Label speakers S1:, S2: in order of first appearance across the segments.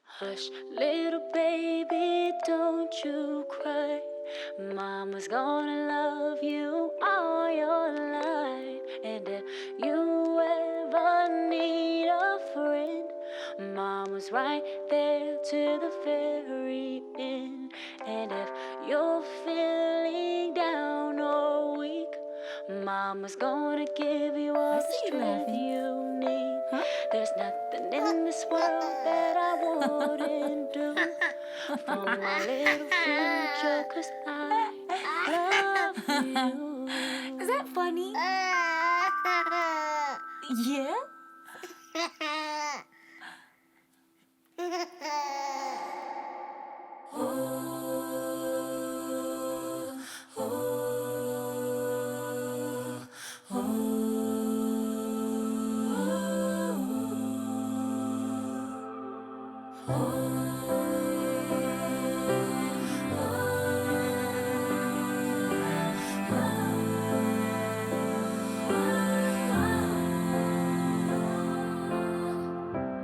S1: Hush, little baby, don't you cry. Mama's gonna love you all your life. And if you ever need a friend, Mama's right there to the very end. And if you're feeling down or weak, Mama's gonna give you all the strength you need.
S2: Huh?
S1: There's nothing in this world that I wouldn't do for my little future, 'cause I love you.
S2: Is that funny? Yeah?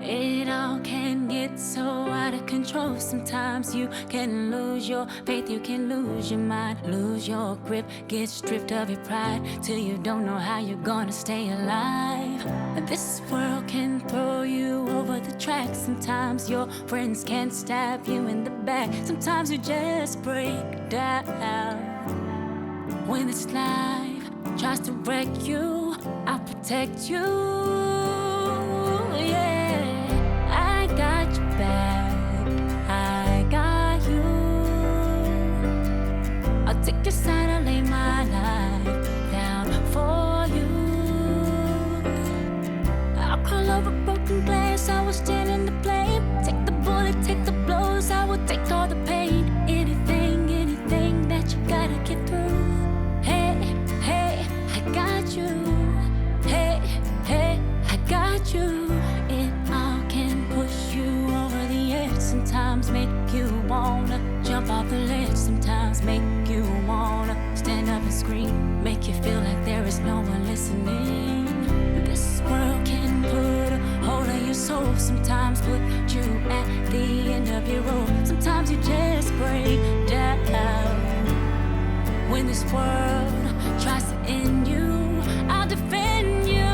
S1: It all can get so out of control. Sometimes you can lose your faith, you can lose your mind, lose your grip, get stripped of your pride till you don't know how you're gonna stay alive. This world can throw you over the track. Sometimes your friends can stab you in the back. Sometimes you just break down. When this life tries to wreck you, I'll protect you. Yeah, I got your back, I got you. I'll take your side, I'll lay my life down for you. I'll crawl over broken glass, I will stand in the flame. Take the bullet, take the blows, I will take all the pain. Anything that you gotta get through. Hey, I got you. Hey, I got you. It all can push you over the edge. Sometimes make you wanna jump off the ledge. Sometimes make you wanna stand up and scream. Make you feel like there is no one listening. This world can put a hole in your soul. Sometimes put you at the end of your rope. Sometimes you just break down. When this world tries to end you, I'll defend you.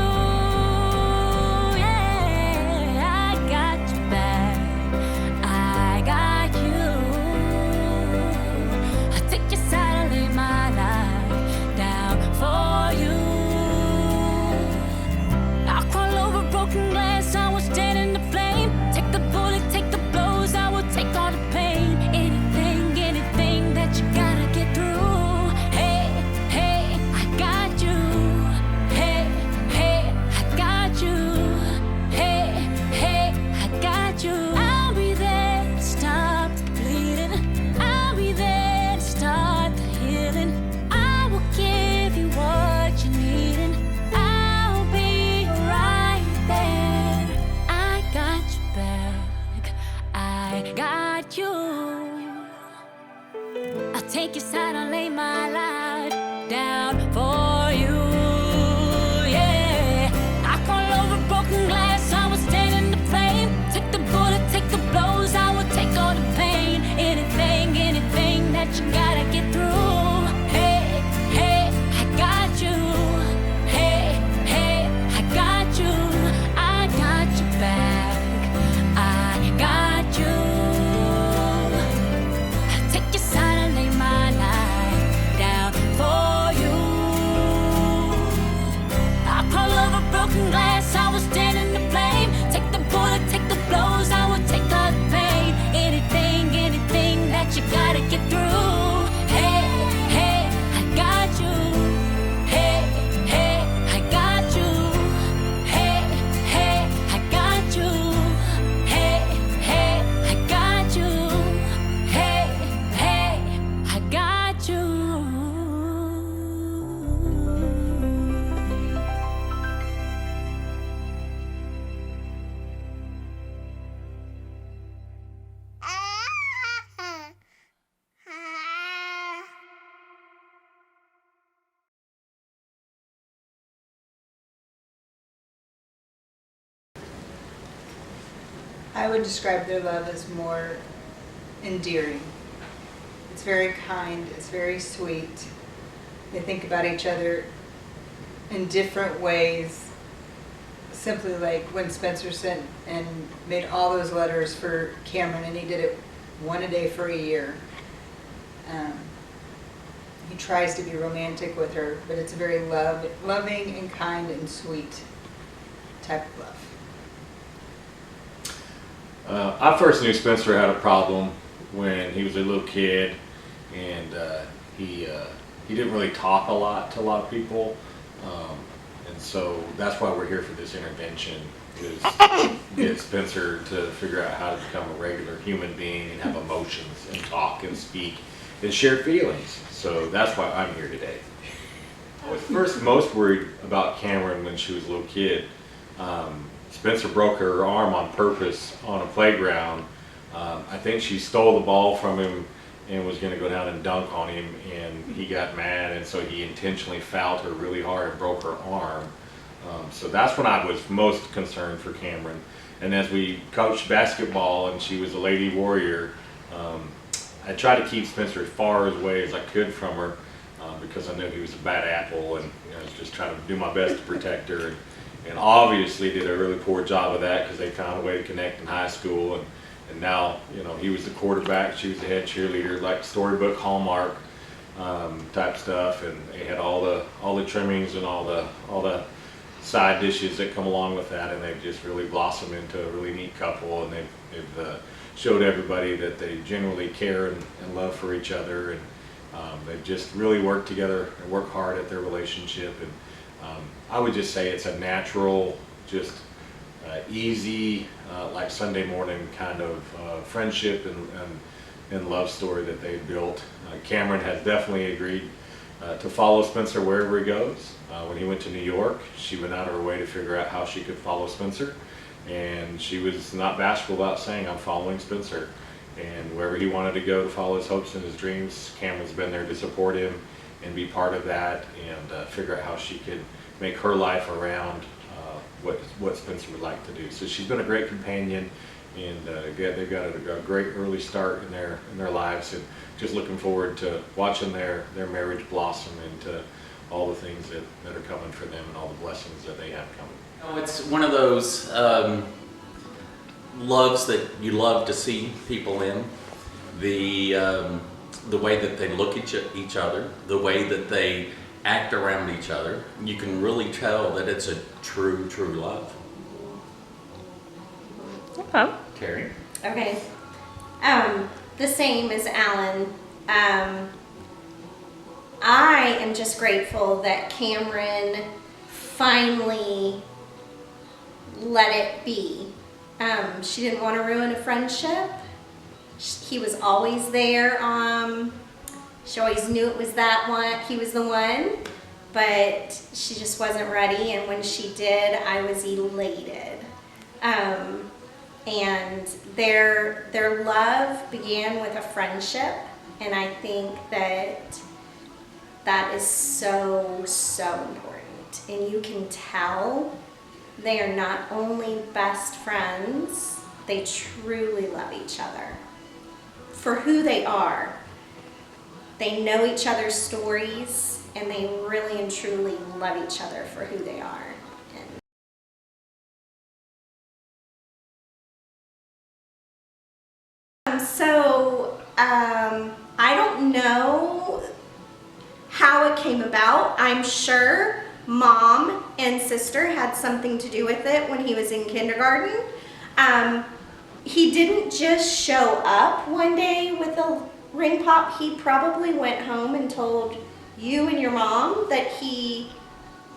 S1: Yeah, I got your back, I got you. I take your side, I lay my life down for you. I'll crawl over broken glass, I will stand in the flame. Take the bullet, take the blows, I will take all the pain. Anything that you gotta get through. Hey, I got you. Hey, I got you. Hey, I got you. I'll be there to stop the bleeding. I'll be there to start the healing. I will give you what you need, and I'll be right there. I got your back, I got you. I'll take your side, I'll lay my life down for you. Yeah, I crawl over broken glass, I will stand in the flame. Take the bullet, take the blows, I will take all the pain. Anything that you gotta get through. Hey, I got you. Hey, I got you. I got your back, I got you. Take your side and lay my life down
S3: I would describe their love as more endearing. It's very kind, it's very sweet. They think about each other in different ways. Simply like when Spencer sent and made all those letters for Camryn, and he did it one a day for a year. He tries to be romantic with her, but it's a very loving and kind and sweet type of love.
S4: I first knew Spencer had a problem when he was a little kid, and he didn't really talk a lot to a lot of people, and so that's why we're here for this intervention, is get Spencer to figure out how to become a regular human being and have emotions and talk and speak and share feelings. So that's why I'm here today. I was first most worried about Camryn when she was a little kid. Spencer broke her arm on purpose on a playground. I think she stole the ball from him and was going to go down and dunk on him, and he got mad, and so he intentionally fouled her really hard and broke her arm. So that's when I was most concerned for Camryn. And as we coached basketball and she was a lady warrior, I tried to keep Spencer as far away as I could from her, because I knew he was a bad apple, and I was just trying to do my best to protect her. And obviously did a really poor job of that, because they found a way to connect in high school. And now, he was the quarterback, she was the head cheerleader, like storybook Hallmark type stuff, and they had all the trimmings and all the side dishes that come along with that, and they've just really blossomed into a really neat couple, and they've showed everybody that they genuinely care and love for each other, and they've just really worked together and worked hard at their relationship. And I would just say it's a natural, just easy, like Sunday morning kind of friendship and love story that they've built. Camryn has definitely agreed to follow Spencer wherever he goes. When he went to New York, she went out of her way to figure out how she could follow Spencer, and she was not bashful about saying, "I'm following Spencer." And wherever he wanted to go to follow his hopes and his dreams, Camryn's been there to support him and be part of that, and figure out how she could make her life around what Spencer would like to do. So she's been a great companion, and they've got a great early start in their lives, and just looking forward to watching their marriage blossom into all the things that are coming for them and all the blessings that they have coming.
S5: It's one of those loves that you love to see people in. The way that they look at each other, the way that they act around each other, you can really tell that it's a true love.
S2: Okay.
S5: Terry?
S6: Okay. The same as Alan. I am just grateful that Camryn finally let it be. She didn't want to ruin a friendship. He was always there. She always knew it was that one. He was the one, but she just wasn't ready. And when she did, I was elated. And their love began with a friendship, and I think that is so important. And you can tell they are not only best friends, they truly love each other for who they are. They know each other's stories, and they really and truly love each other for who they are. I don't know how it came about. I'm sure Mom and sister had something to do with it when he was in kindergarten. He didn't just show up one day with a ring pop. He probably went home and told you and your mom that he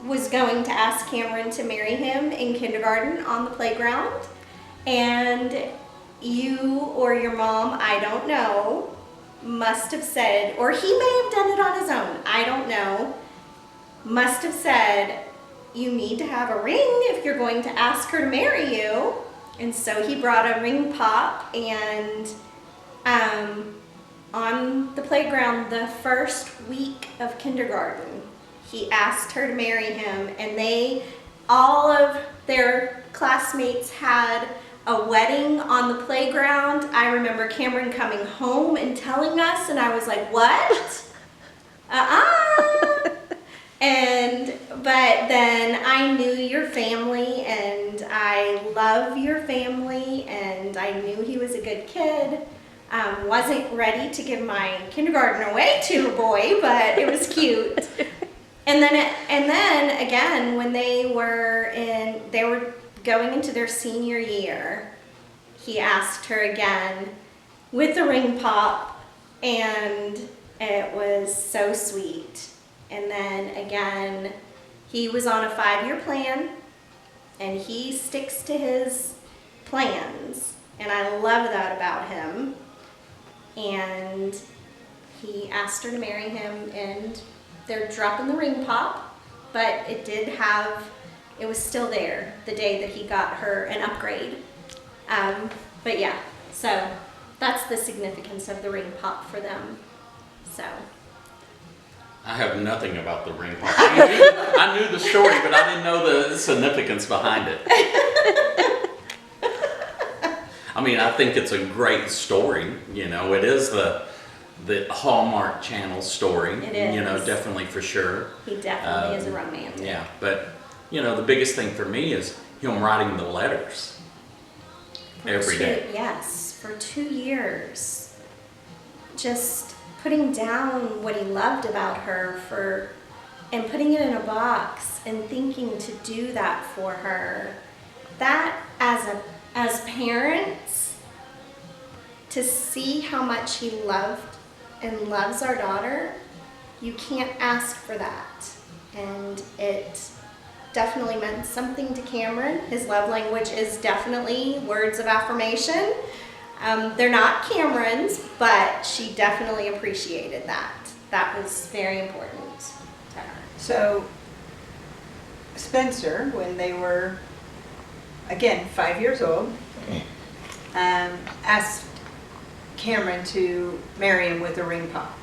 S6: was going to ask Camryn to marry him in kindergarten on the playground. And you or your mom, I don't know, must have said, or he may have done it on his own, I don't know, must have said, you need to have a ring if you're going to ask her to marry you. And so he brought a ring pop, and on the playground the first week of kindergarten, he asked her to marry him, and all of their classmates had a wedding on the playground. I remember Camryn coming home and telling us, and I was like, what? But then I knew your family, and I love your family, and I knew he was a good kid. Wasn't ready to give my kindergarten away to a boy, but it was cute. And then again, when they were going into their senior year, he asked her again with the ring pop, and it was so sweet. And then again, he was on a 5-year plan, and he sticks to his plans, and I love that about him. And he asked her to marry him, and they're dropping the ring pop, but it was still there the day that he got her an upgrade. But yeah, so that's the significance of the ring pop for them. So.
S5: I have nothing about the ring pop. I knew the story, but I didn't know the significance behind it. I mean, I think it's a great story. You know, it is the Hallmark Channel story.
S6: It is.
S5: You know, definitely for sure.
S6: He definitely is a romantic.
S5: Yeah, but you know, the biggest thing for me is him writing the letters every day.
S6: Yes, for 2 years. Just putting down what he loved about her and putting it in a box and thinking to do that for her. That as parents, to see how much he loved and loves our daughter, you can't ask for that. And it definitely meant something to Camryn. His love language is definitely words of affirmation. They're not Camryn's, but she definitely appreciated that. That was very important to her.
S3: So Spencer, when they were, again, 5 years old, asked Camryn to marry him with a ring pop.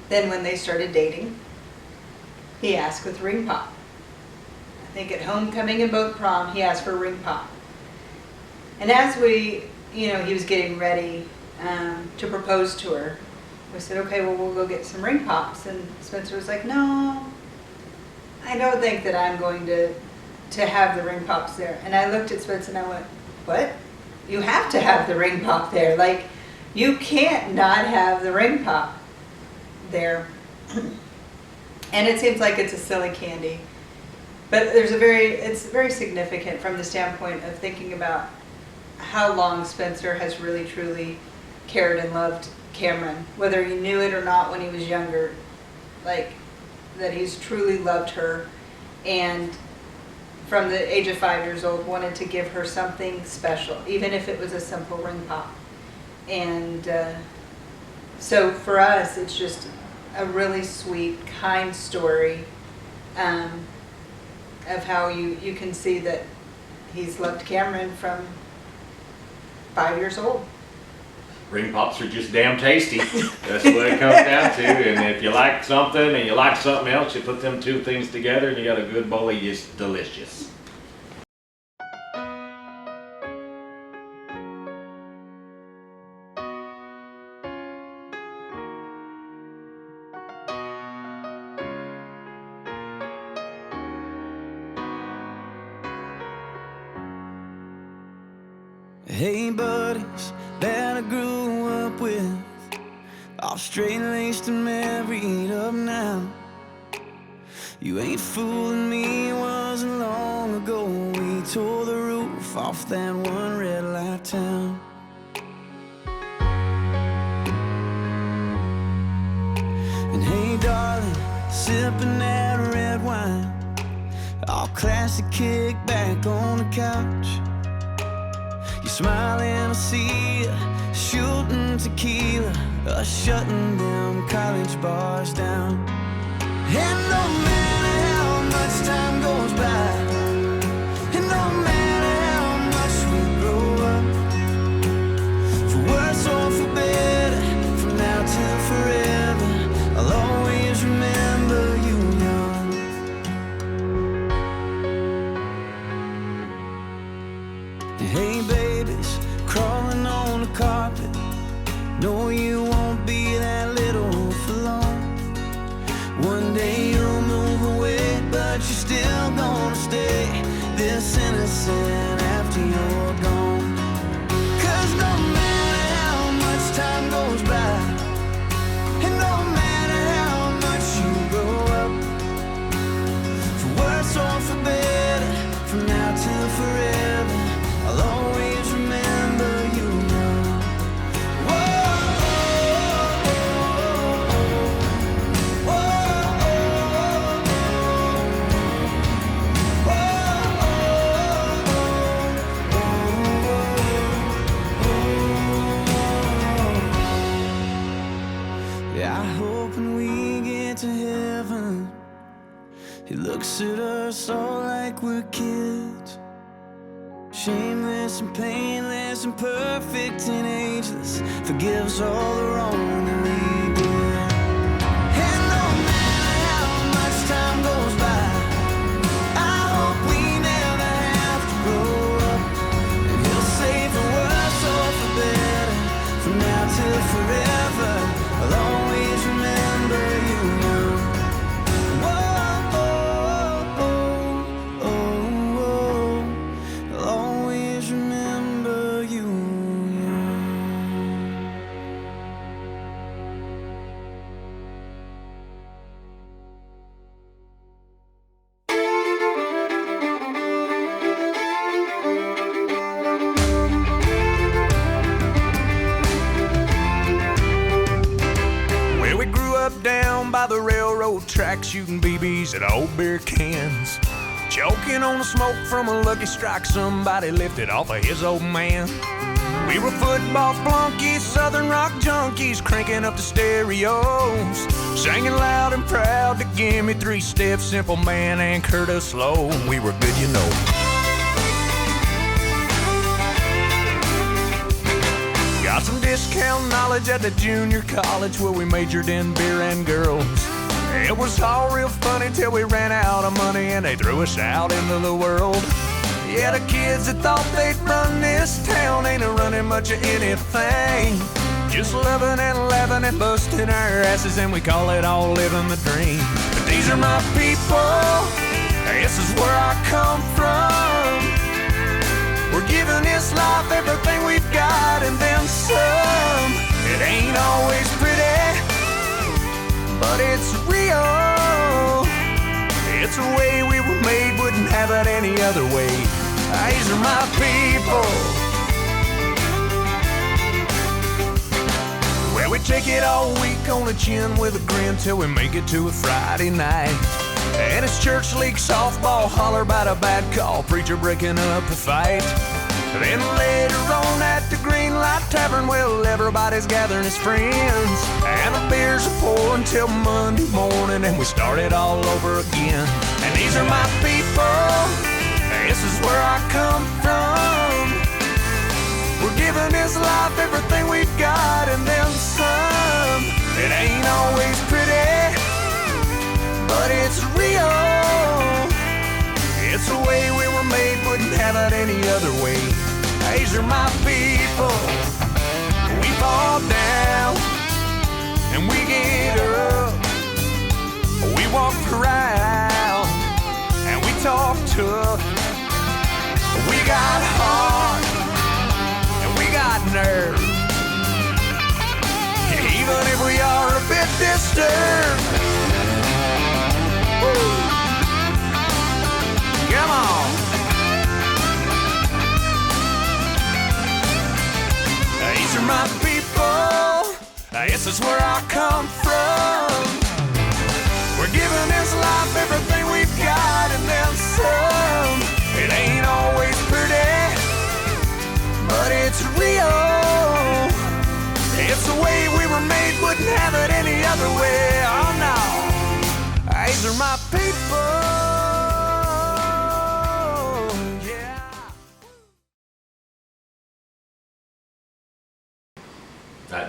S3: Then when they started dating, he asked with ring pop. I think at homecoming and boat prom, he asked for a ring pop. And as he was getting ready to propose to her, we said, okay, well, we'll go get some ring pops. And Spencer was like, no, I don't think that I'm going to have the ring pops there. And I looked at Spencer and I went, what? You have to have the ring pop there. Like, you can't not have the ring pop there. And it seems like it's a silly candy. But it's very significant from the standpoint of thinking about how long Spencer has really truly cared and loved Camryn, whether he knew it or not when he was younger, like that he's truly loved her, and from the age of 5 years old wanted to give her something special, even if it was a simple ring pop. And so for us, it's just a really sweet, kind story of how you can see that he's loved Camryn from 5 years old.
S4: Ring pops are just damn tasty. That's what it comes down to. And if you like something and you like something else, you put them two things together and you got a good bowl of just delicious.
S7: Hey buddies that I grew up with, all straight-laced and married up now. You ain't fooling me, it wasn't long ago we tore the roof off that one red light town. And hey darling, sipping that red wine, all classic kick back on the couch. You smiling, I see you, shooting tequila, shutting them college bars down. And no matter how much time goes by, and no matter how much we grow up, for worse or for better, from now till forever, I'll always remember you young. No, you won't be that little for long. One day you'll move away, but you're still gonna stay this innocent after you're gone. 'Cause no matter how much time goes by, and no matter how much you grow up, for worse or for better, from now till forever, I'll always remember you young. Yeah, I hope when we get to heaven, He looks at us all like we're kids, shameless and painless and perfect and ageless, forgives all the wrong that we did. And no matter how much time goes by, I hope we never have to grow up. And He'll say for worse or for better, from now till forever, I'll always remember you young. Whoa, oh, oh, oh, oh. I'll always remember you young.
S8: Well, we grew up down by the railroad track, shooting BBs at old beer cans, choking on the smoke from a lucky strike somebody lifted off of his old man. We were football flunkies, southern rock junkies, cranking up the stereos, singing loud and proud to give me three steps, Simple Man and Curtis Slow. We were good, you know. Got some discount knowledge at the junior college where we majored in beer and girls. It was all real funny till we ran out of money and they threw us out into the world. Yeah, the kids that thought they'd run this town ain't a running much of anything. Just loving and laughing and busting our asses, and we call it all living the dream. But these are my people, this is where I come from. We're giving this life everything we've got and then some. It ain't always pretty, but it's real. It's the way we were made, wouldn't have it any other way. These are my people. Well, we take it all week on the chin with a grin till we make it to a Friday night. And it's church league softball, holler about a bad call, preacher breaking up a fight. Then later on at the Green Light Tavern, well, everybody's gathering as friends, and the beers are pouring till Monday morning, and we start it all over again. And these are my people, this is where I come from. We're giving this life everything we've got and then some. It ain't always pretty, but it's real. It's the way we were made, wouldn't have it any other way. These are my people. We fall down and we get up. We walk proud and we talk tough. We got heart and we got nerve, even if we are a bit disturbed. Woo. Come on. These are my people. This is where I come from. We're giving this life everything we've got and then some. It ain't always pretty, but it's real. It's the way we were made, wouldn't have it any other way. Oh no. These are my people.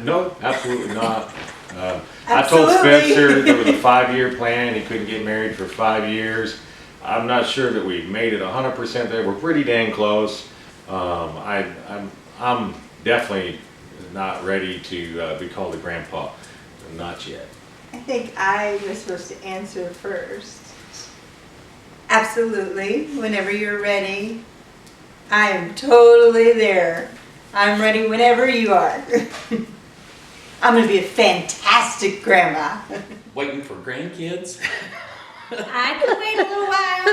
S4: No, absolutely not. I told Spencer there was a 5-year plan. He couldn't get married for 5 years. I'm not sure that we made it 100% there. We're pretty dang close. I'm definitely not ready to be called a grandpa. Not yet.
S3: I think I was supposed to answer first. Absolutely. Whenever you're ready, I am totally there. I'm ready whenever you are. I'm going to be a fantastic grandma.
S5: Waiting for grandkids?
S6: I can wait a little while.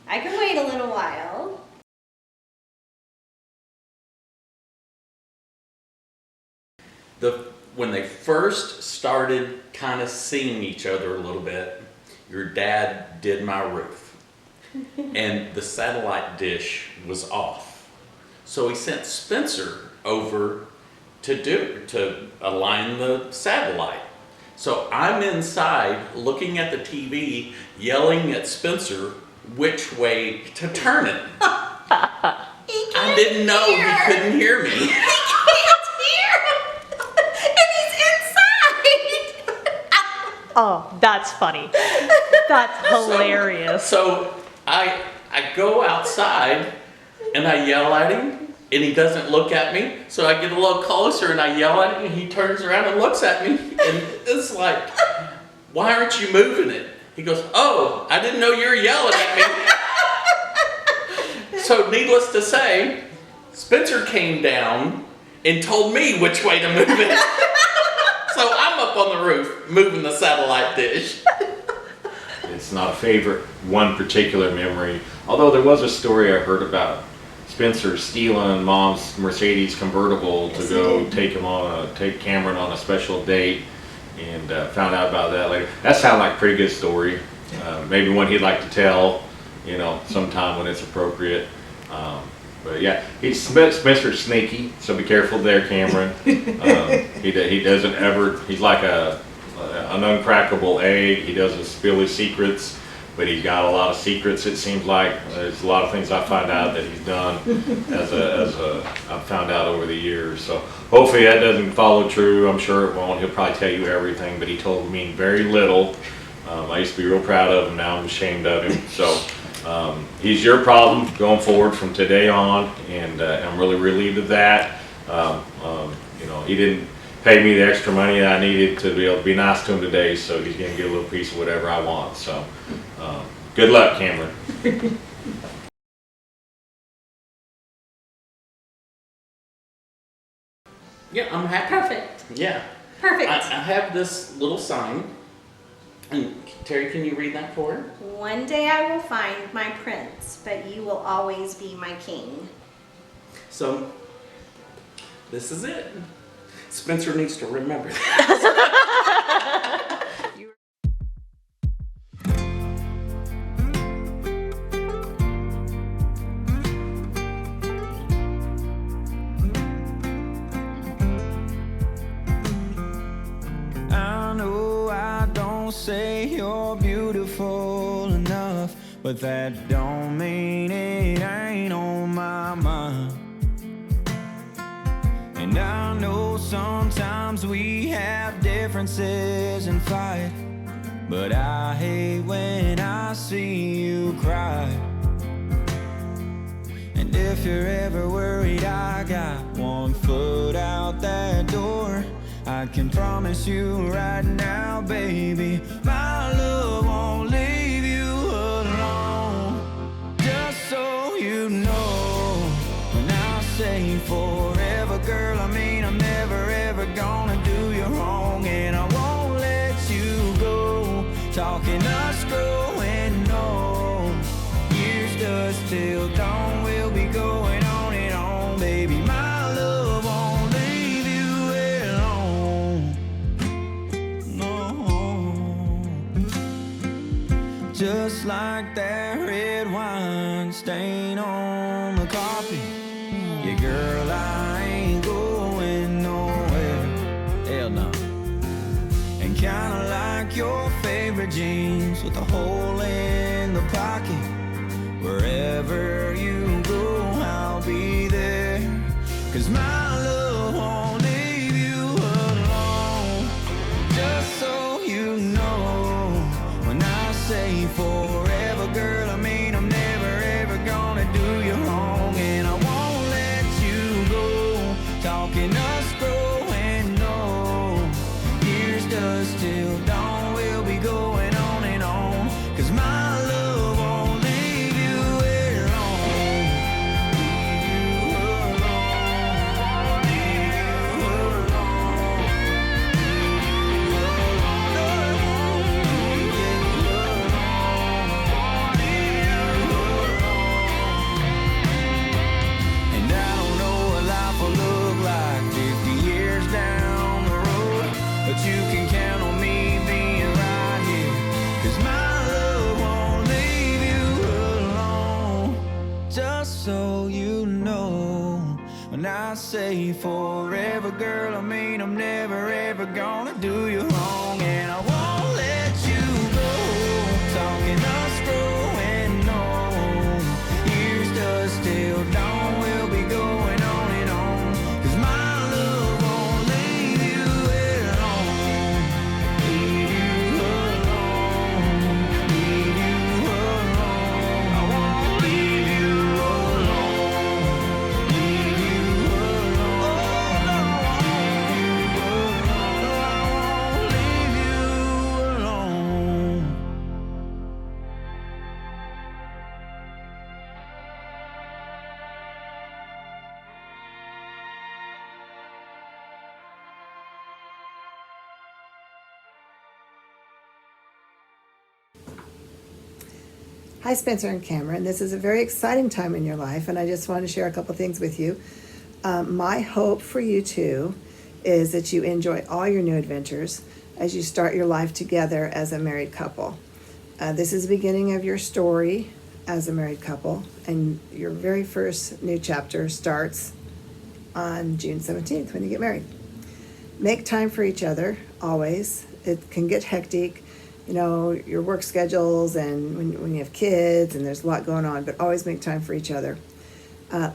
S6: I can wait a little while.
S5: When they first started kind of seeing each other a little bit, your dad did my roof. And the satellite dish was off. So he sent Spencer over to align the satellite. So I'm inside looking at the TV, yelling at Spencer which way to turn it. I didn't know he couldn't hear me.
S6: He can't hear. And he's inside.
S2: Oh, that's funny. That's hilarious.
S5: So I go outside and I yell at him and he doesn't look at me. So I get a little closer and I yell at him and he turns around and looks at me and it's like, why aren't you moving it? He goes, oh, I didn't know you were yelling at me. So needless to say, Spencer came down and told me which way to move it. So I'm up on the roof moving the satellite dish.
S4: It's not a favorite one particular memory, although there was a story I heard about Spencer stealing Mom's Mercedes convertible to go take Camryn on a special date, and found out about that later. That sounded like a pretty good story. Maybe one he'd like to tell, sometime when it's appropriate. But yeah, Spencer's sneaky, so be careful there, Camryn. He doesn't ever. He's like an uncrackable egg. He doesn't spill his secrets, but he's got a lot of secrets. It seems like there's a lot of things I find out that he's done I've found out over the years. So hopefully that doesn't follow true. I'm sure it won't. He'll probably tell you everything, but he told me very little. I used to be real proud of him. Now I'm ashamed of him. So he's your problem going forward from today on, and I'm really relieved of that. He didn't pay me the extra money that I needed to be able to be nice to him today, so he's going to get a little piece of whatever I want. So good luck, Camryn.
S5: Yeah, I'm happy.
S6: Perfect.
S5: Yeah.
S6: Perfect.
S5: I have this little sign. And Terry, can you read that for her?
S6: One day I will find my prince, but you will always be my king.
S5: So, this is it. Spencer needs to remember that.
S7: I know I don't say you're beautiful enough, but that don't mean it ain't on my mind. And I know sometimes we have differences and fight, but I hate when I see you cry. And if you're ever worried I got one foot out that door, I can promise you right now, baby, my love won't leave you alone. Just so you know, when I say forever, girl, I mean I'm never ever gonna do you wrong. And I won't let you go, talking us growing old. Years dust till dawn, we'll be going on and on, baby, my love won't leave you alone. No. Just like that red wine stain on the coffee, yeah, girl, I ain't going nowhere. Hell no. And kinda like your favorite jeans with a hole in the pocket. Wherever you go, I'll be there. 'Cause my love won't leave you alone. Just so you know, when I say forever, girl, I mean I'm never ever gonna do you wrong. And I won't let you go, When I say forever, girl, I mean I'm never ever gonna do you wrong. And I won't let you go, talking us growing old. Years to still dawn, we'll be going on and on. 'Cause my love won't leave you alone. Leave you alone. Leave you alone. I won't leave you alone. Leave you alone. Oh, no, I won't leave you alone.
S9: Hi, Spencer and Camryn. This is a very exciting time in your life, and I just want to share a couple things with you. My hope for you two is that you enjoy all your new adventures as you start your life together as a married couple. This is the beginning of your story as a married couple, and your very first new chapter starts on June 17th when you get married. Make time for each other, always. It can get hectic, you know, your work schedules and when you have kids and there's a lot going on, but always make time for each other.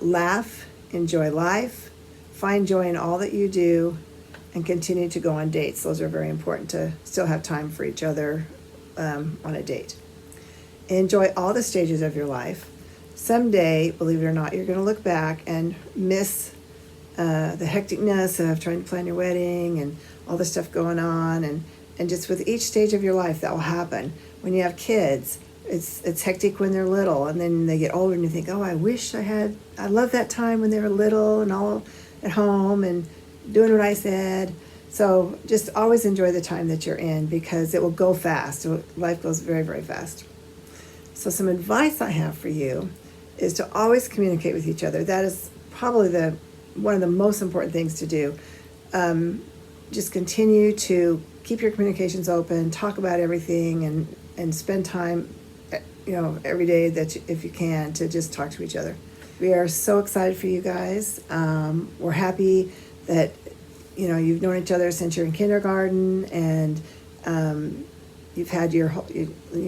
S9: Laugh, enjoy life, find joy in all that you do, and continue to go on dates. Those are very important to still have time for each other on a date. Enjoy all the stages of your life. Someday, believe it or not, you're going to look back and miss the hecticness of trying to plan your wedding and all the stuff going on, and just with each stage of your life that will happen. When you have kids, it's hectic when they're little, and then they get older and you think, oh, I love that time when they were little and all at home and doing what I said. So just always enjoy the time that you're in, because it will go fast. Life goes very, very fast. So some advice I have for you is to always communicate with each other. That is probably one of the most important things to do. Just continue to keep your communications open, talk about everything, and spend time, every day if you can, to just talk to each other. We are so excited for you guys. We're happy that, you've known each other since you're in kindergarten, and you've had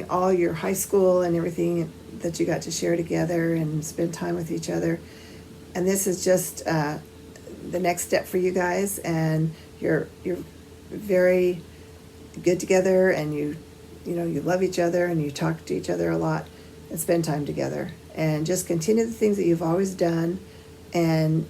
S9: all your high school and everything that you got to share together and spend time with each other. And this is just the next step for you guys, and you're very good together, and you love each other, and you talk to each other a lot and spend time together, and just continue the things that you've always done and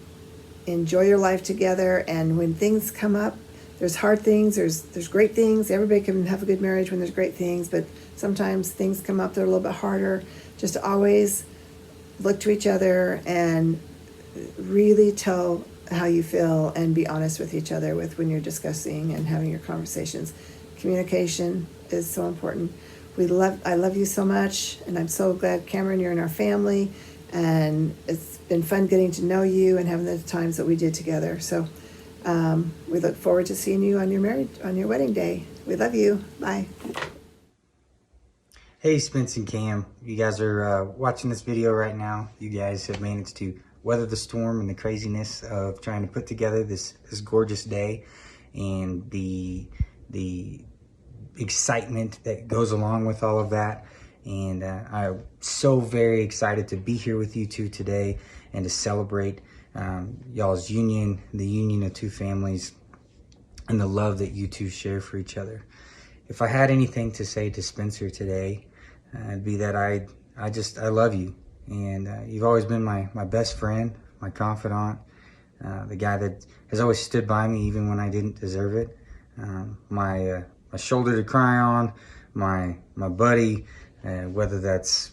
S9: enjoy your life together. And when things come up, there's hard things, there's great things. Everybody can have a good marriage when there's great things, but sometimes things come up that are a little bit harder. Just always look to each other and really tell how you feel, and be honest with each other when you're discussing and having your conversations. Communication is so important. I love you so much, and I'm so glad, Camryn, you're in our family, and it's been fun getting to know you and having the times that we did together. So we look forward to seeing you on your wedding day. We love you. Bye.
S10: Hey, Spence and Cam, you guys are watching this video right now. You guys have managed to weather the storm and the craziness of trying to put together this gorgeous day, and the excitement that goes along with all of that. And I'm so very excited to be here with you two today and to celebrate y'all's union, the union of two families, and the love that you two share for each other. If I had anything to say to Spencer today, it'd be that I love you. And you've always been my best friend, my confidant, the guy that has always stood by me even when I didn't deserve it, my shoulder to cry on, my buddy, whether that's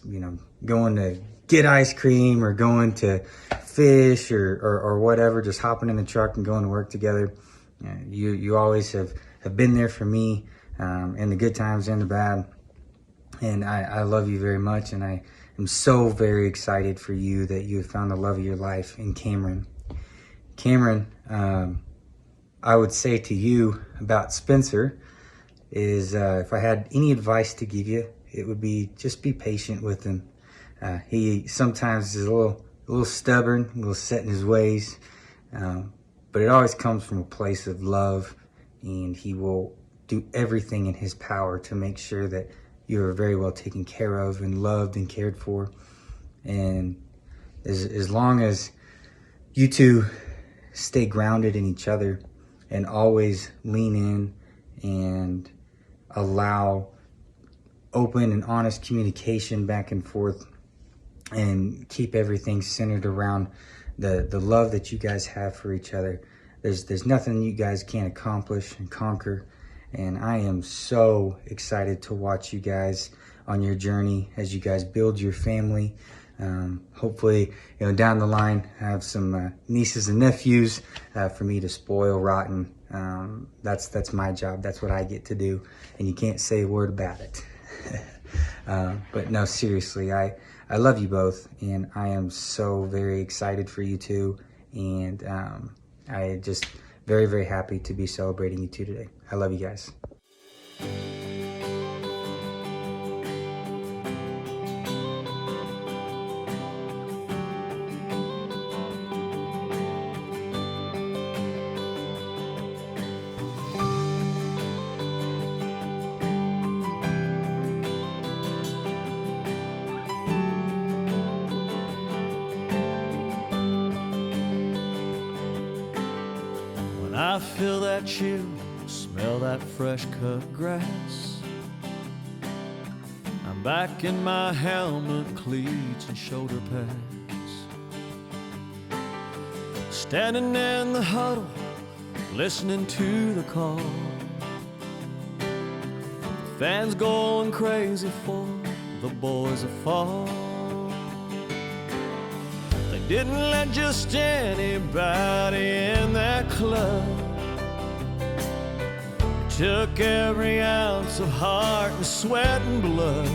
S10: going to get ice cream or going to fish or whatever, just hopping in the truck and going to work together. You always have been there for me in the good times and the bad, and I love you very much, and I'm so very excited for you that you have found the love of your life in Camryn. Camryn, I would say to you about Spencer is if I had any advice to give you, it would be just be patient with him. He sometimes is a little stubborn, a little set in his ways, But it always comes from a place of love, and he will do everything in his power to make sure that you're very well taken care of and loved and cared for. And as long as you two stay grounded in each other and always lean in and allow open and honest communication back and forth, and keep everything centered around the love that you guys have for each other, there's nothing you guys can't accomplish and conquer. And I am so excited to watch you guys on your journey as you guys build your family. Hopefully, down the line, I have some nieces and nephews for me to spoil rotten. That's my job. That's what I get to do, and you can't say a word about it. But no, seriously, I love you both, and I am so very excited for you two, and I just very, very happy to be celebrating you two today. I love you guys.
S11: I feel that chill, smell that fresh cut grass. I'm back in my helmet, cleats and shoulder pads. Standing in the huddle, listening to the call. Fans going crazy for the boys of fall. They didn't let just anybody in that club. Took every ounce of heart and sweat and blood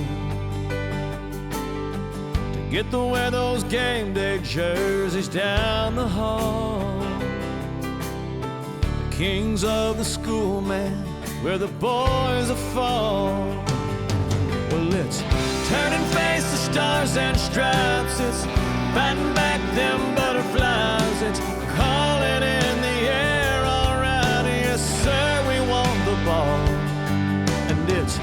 S11: to get to wear those game day jerseys down the hall. The kings of the school, man, where the boys are fall. Well, it's turning face to stars and stripes. It's fighting back them butterflies. It's calling in the air, all right, yes sir, we want the ball. And it's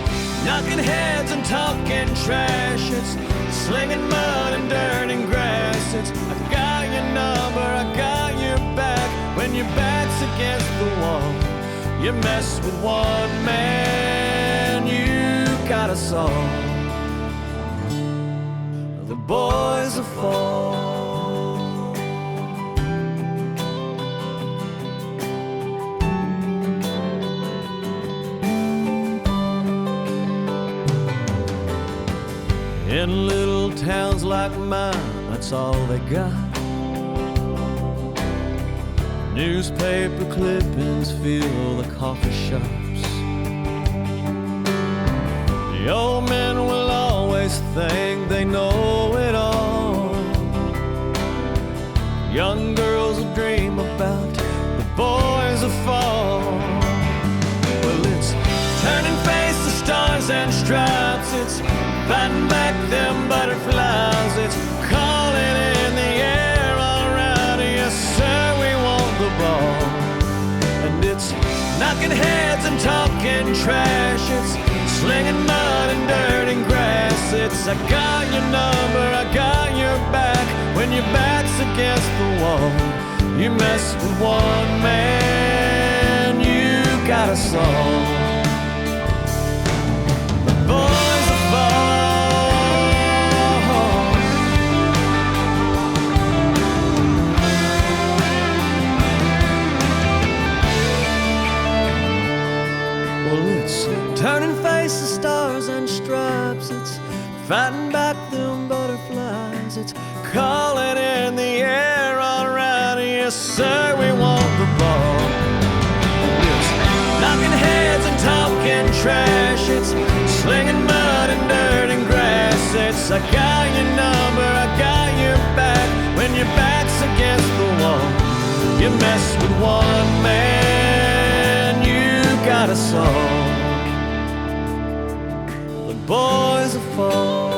S11: knocking heads and talking trash. It's slinging mud and dirt and grass. It's I got your number, I got your back. When your back's against the wall, you mess with one man, you got us all. The boys are fall. In little towns like mine, that's all they got. Newspaper clippings fill the coffee shops. The old men will always think they know it all. Young girls will dream about the boys of fall. Well, it's turning face to stars and stripes. It's fighting back them butterflies. It's calling in the air, all right, yes sir, we want the ball. And it's knocking heads and talking trash. It's slinging mud and dirt and grass. It's I got your number, I got your back. When your back's against the wall, you mess with one man, you got us all. The boys are fall. Well, it's turning face to stars and stripes. It's fighting back them butterflies. It's calling in the air, all right, yes sir, we want the ball. It's knocking heads and talking trash. It's slinging mud and dirt and grass. It's I got your number, I got your back. When your back's against the wall, you mess with one man, you got us all. The boys are fall.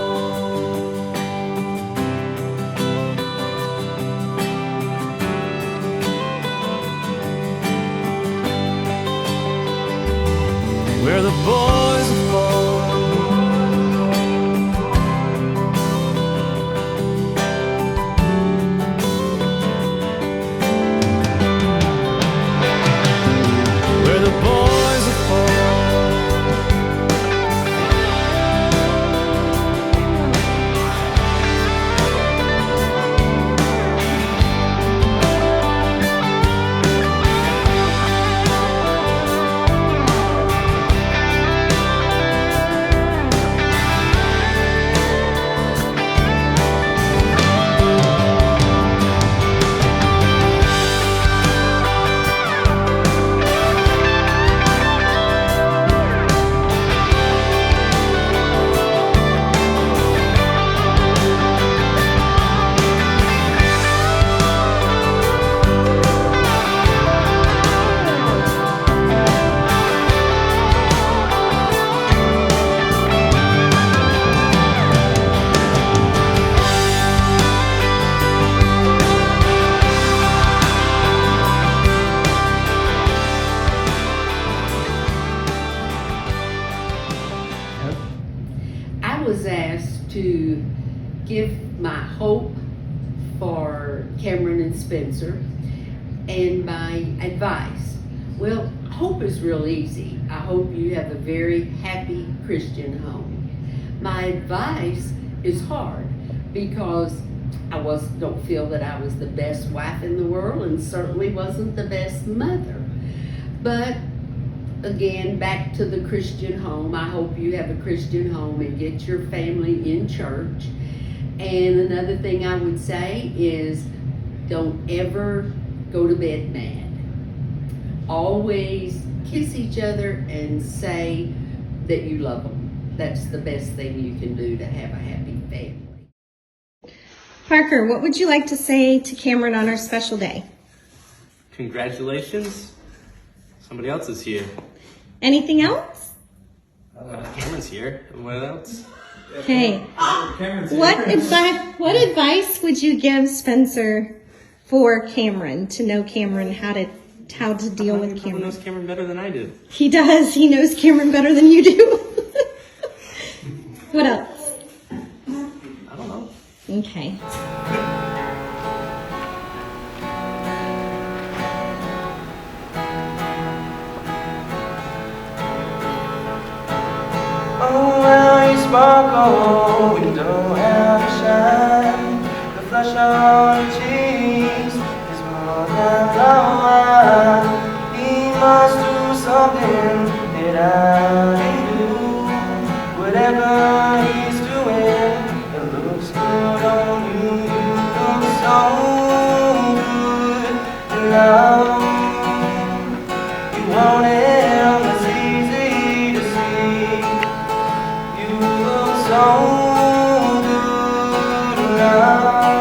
S11: boys will fall. Where the boys will fall.
S12: I was asked to give my hope for Camryn and Spencer and my advice. Well, hope is real easy. I hope you have a very happy Christian home. My advice is hard because I don't feel that I was the best wife in the world and certainly wasn't the best mother. But again, back to the Christian home. I hope you have a Christian home and get your family in church. And another thing I would say is don't ever go to bed mad. Always kiss each other and say that you love them. That's the best thing you can do to have a happy family.
S6: Parker, what would you like to say to Camryn on our special day?
S13: Congratulations. Somebody else is here.
S6: Anything else?
S13: Cameron's here. What else?
S6: Okay. What advice would you give Spencer for Camryn to know Camryn how to deal with
S13: He
S6: Camryn?
S13: knows Cameron better than I do.
S6: He does. He knows Camryn better than you do. What else?
S13: I don't know.
S6: Okay.
S11: Oh, well, you sparkle when you don't have to shine. The flush on your cheeks is more than love. He must do something that I can do. Whatever he's doing, it looks good on you. You look so good in love. You want him, it's easy to see. You look so good now,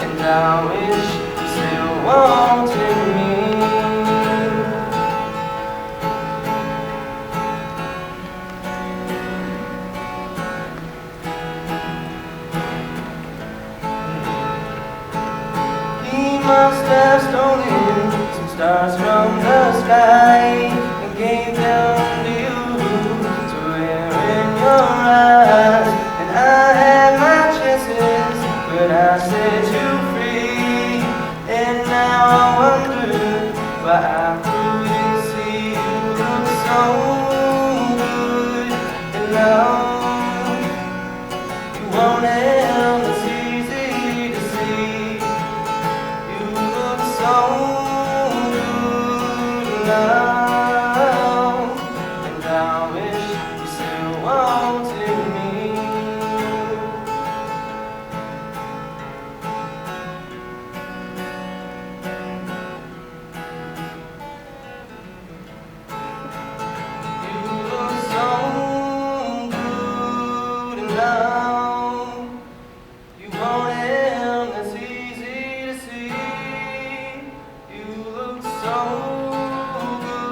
S11: and I wish you still wanted me. He must have stolen some stars from the sky and gave them to you. And I had my chances, but I set you free. And now I wonder why I couldn't see you look so good and long. You want him, it's easy to see. You look so good and long. And I wish you still wanted me. You look so good and long. You want him, that's easy to see. You look so good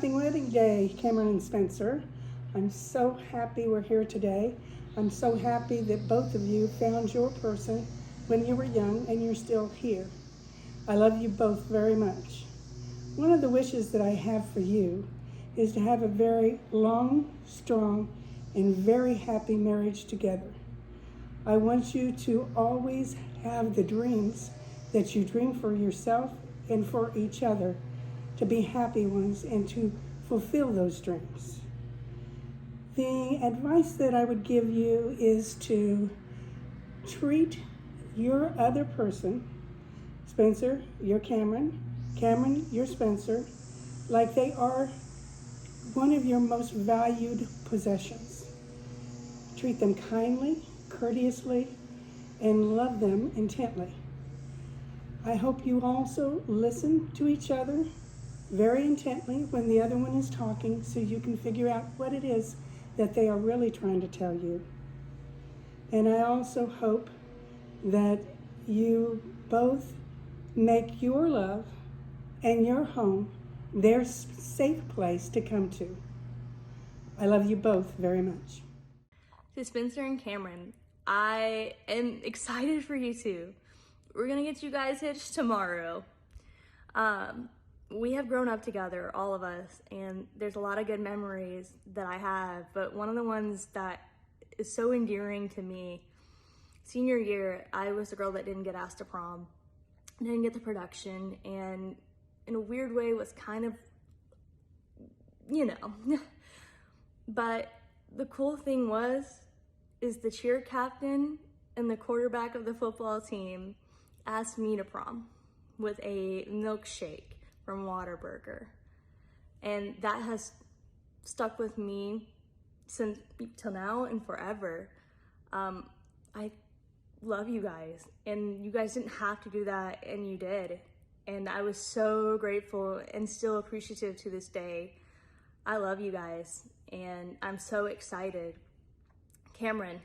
S14: Happy wedding day, Camryn and Spencer. I'm so happy we're here today. I'm so happy that both of you found your person when you were young and you're still here. I love you both very much. One of the wishes that I have for you is to have a very long, strong, and very happy marriage together. I want you to always have the dreams that you dream for yourself and for each other, to be happy ones and to fulfill those dreams. The advice that I would give you is to treat your other person, Spencer, you're Camryn, Camryn, you're Spencer, like they are one of your most valued possessions. Treat them kindly, courteously, and love them intently. I hope you also listen to each other very intently when the other one is talking, so you can figure out what it is that they are really trying to tell you. And I also hope that you both make your love and your home their safe place to come to. I love you both very much.
S15: To Spencer and Camryn, I am excited for you two. We're gonna get you guys hitched tomorrow. We have grown up together, all of us, and there's a lot of good memories that I have, but one of the ones that is so endearing to me, senior year, I was the girl that didn't get asked to prom, didn't get the production, and in a weird way was kind of, you know. But the cool thing is the cheer captain and the quarterback of the football team asked me to prom with a milkshake from Whataburger. And that has stuck with me since till now and forever. I love you guys, and you guys didn't have to do that, and you did. And I was so grateful and still appreciative to this day. I love you guys, and I'm so excited. Camryn,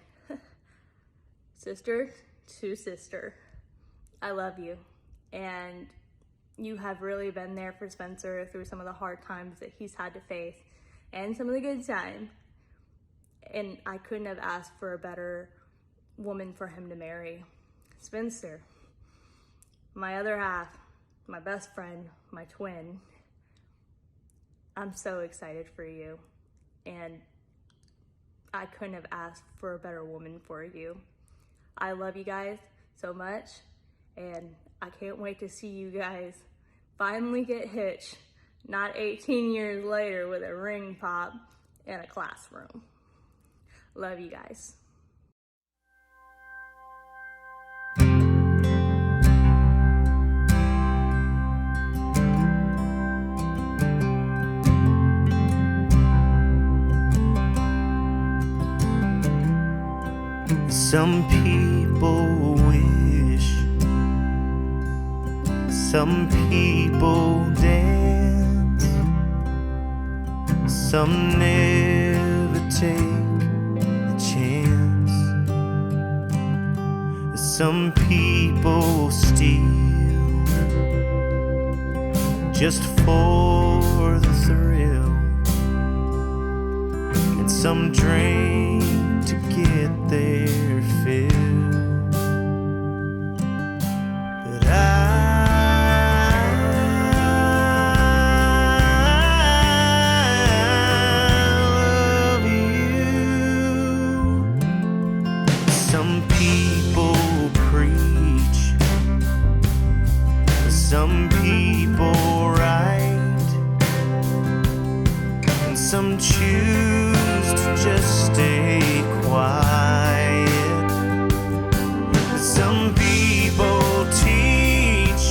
S15: sister to sister, I love you. And you have really been there for Spencer through some of the hard times that he's had to face and some of the good times. And I couldn't have asked for a better woman for him to marry. Spencer, my other half, my best friend, my twin. I'm so excited for you, and I couldn't have asked for a better woman for you. I love you guys so much, and I can't wait to see you guys finally get hitched, not 18 years later with a ring pop in a classroom. Love you guys.
S7: Some people wish, some people dance, some never take a chance. Some people steal just for the thrill, and some drink to get their fill. But I love you. Some people preach, some people write, and some choose to just stay quiet. Some people teach,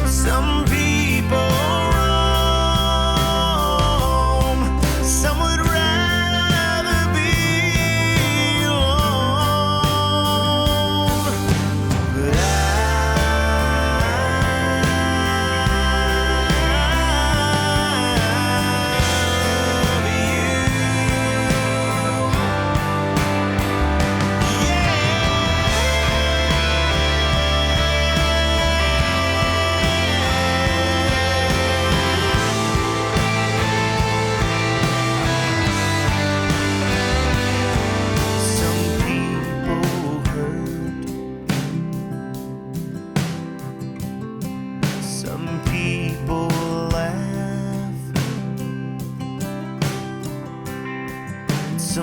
S7: some people roam, some would rather be alone. But I love you.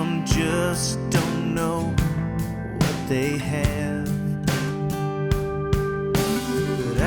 S7: some just don't know what they have. But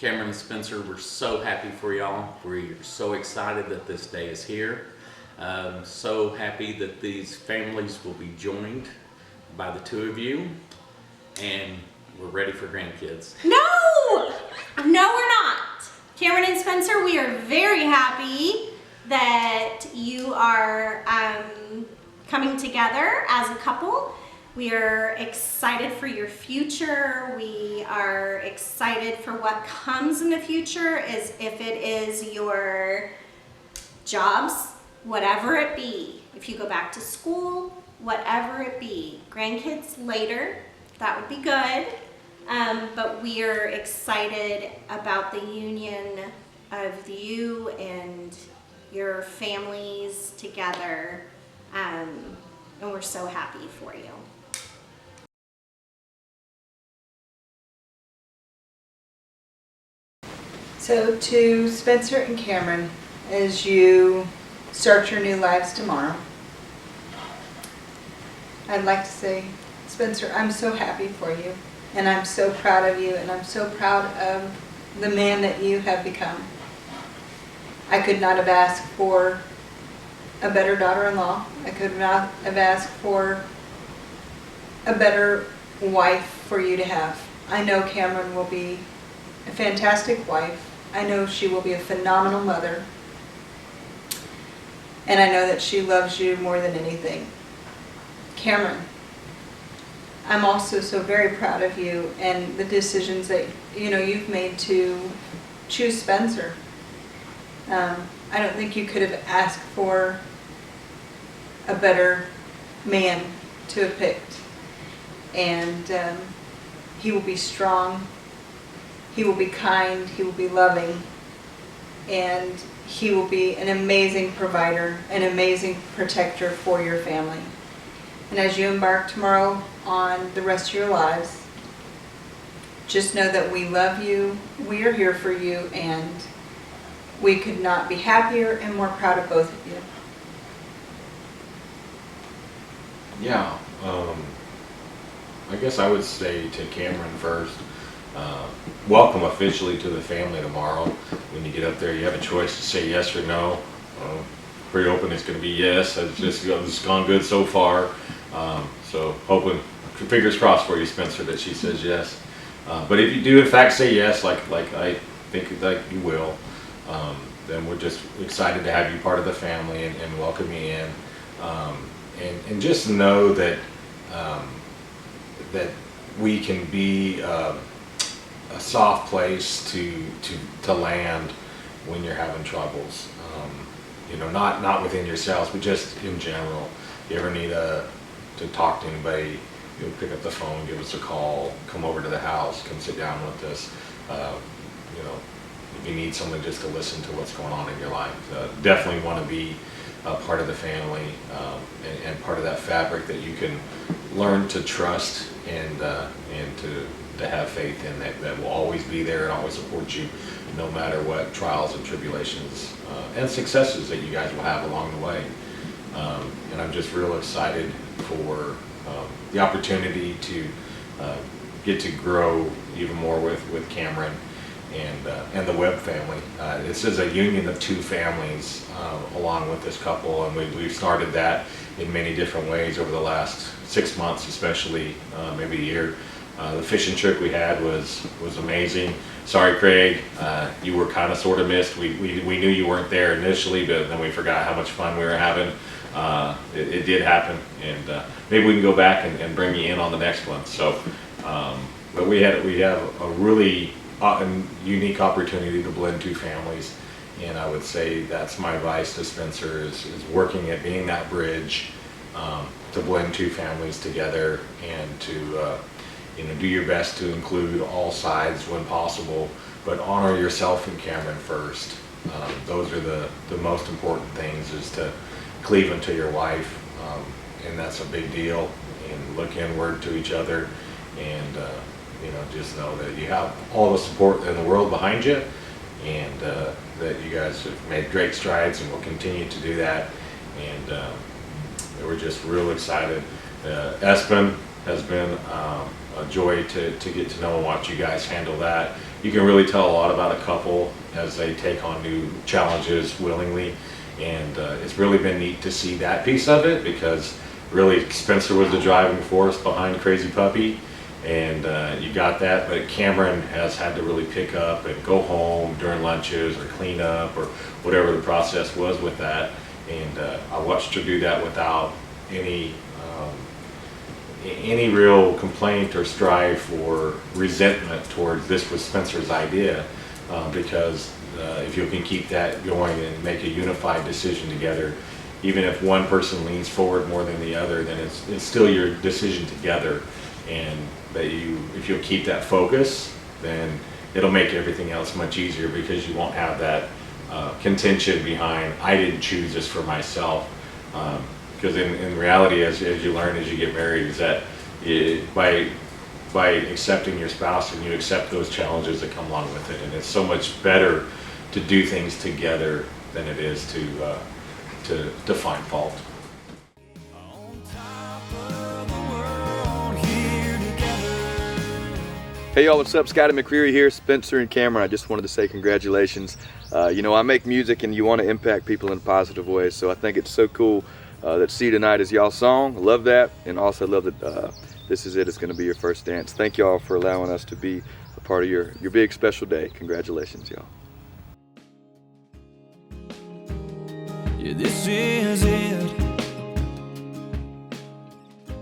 S5: Camryn and Spencer, we're so happy for y'all. We're so excited that this day is here. So happy that these families will be joined by the two of you, and we're ready for grandkids.
S6: No, we're not. Camryn and Spencer, we are very happy that you are coming together as a couple. We are excited for your future. We are excited for what comes in the future, as if it is your jobs, whatever it be. If you go back to school, whatever it be. Grandkids later, that would be good. But we are excited about the union of you and your families together. And we're so happy for you.
S3: So to Spencer and Camryn, as you start your new lives tomorrow, I'd like to say, Spencer, I'm so happy for you, and I'm so proud of you, and I'm so proud of the man that you have become. I could not have asked for a better daughter-in-law. I could not have asked for a better wife for you to have. I know Camryn will be a fantastic wife. I know she will be a phenomenal mother. And I know that she loves you more than anything. Camryn, I'm also so very proud of you and the decisions that you've made to choose Spencer. I don't think you could have asked for a better man to have picked. And he will be strong. He will be kind, he will be loving, and he will be an amazing provider, an amazing protector for your family. And as you embark tomorrow on the rest of your lives, just know that we love you, we are here for you, and we could not be happier and more proud of both of you.
S4: Yeah, I guess I would say to Camryn first, welcome officially to the family tomorrow. When you get up there, you have a choice to say yes or no. Pretty open it's going to be yes. It's gone good so far. So hoping, fingers crossed for you, Spencer, that she says yes. But if you do in fact say yes, like I think like you will, then we're just excited to have you part of the family and welcome you in. And just know that that we can be a soft place to land when you're having troubles. Not within yourselves, but just in general. If you ever need to talk to anybody, pick up the phone, give us a call, come over to the house, come sit down with us. If you need someone just to listen to what's going on in your life, definitely want to be a part of the family and part of that fabric that you can learn to trust and to have faith in, that will always be there and always support you no matter what trials and tribulations and successes that you guys will have along the way. And I'm just real excited for the opportunity to get to grow even more with Camryn and the Webb family. This is a union of two families along with this couple, and we've started that in many different ways over the last 6 months, especially maybe a year. The fishing trip we had was amazing. Sorry, Craig, you were kind of sort of missed. We knew you weren't there initially, but then we forgot how much fun we were having. It did happen, and maybe we can go back and bring you in on the next one. So, but we have a really unique opportunity to blend two families, and I would say that's my advice to Spencer is working at being that bridge to blend two families together and to do your best to include all sides when possible, but honor yourself and Camryn first. Those are the most important things, is to cleave unto your wife, and that's a big deal, and look inward to each other, and just know that you have all the support in the world behind you, and that you guys have made great strides and will continue to do that, and we're just real excited. Espen has been a joy to get to know and watch you guys handle that. You can really tell a lot about a couple as they take on new challenges willingly, and it's really been neat to see that piece of it, because really Spencer was the driving force behind Crazy Puppy, and you got that, but Camryn has had to really pick up and go home during lunches or clean up or whatever the process was with that, and I watched her do that without any real complaint or strife or resentment towards this was Spencer's idea, because if you can keep that going and make a unified decision together, even if one person leans forward more than the other, then it's still your decision together, and that if you'll keep that focus, then it'll make everything else much easier, because you won't have that contention behind, I didn't choose this for myself. Because in reality, as you learn as you get married, is that by accepting your spouse, and you accept those challenges that come along with it, and it's so much better to do things together than it is to find fault.
S16: Hey y'all, what's up? Scotty McCreary here, Spencer and Camryn. I just wanted to say congratulations. I make music and you want to impact people in positive ways, so I think it's so cool that See Tonight is y'all's song. I love that, and also love that This Is It is going to be your first dance. Thank y'all for allowing us to be a part of your big special day. Congratulations, y'all.
S7: Yeah, this is it.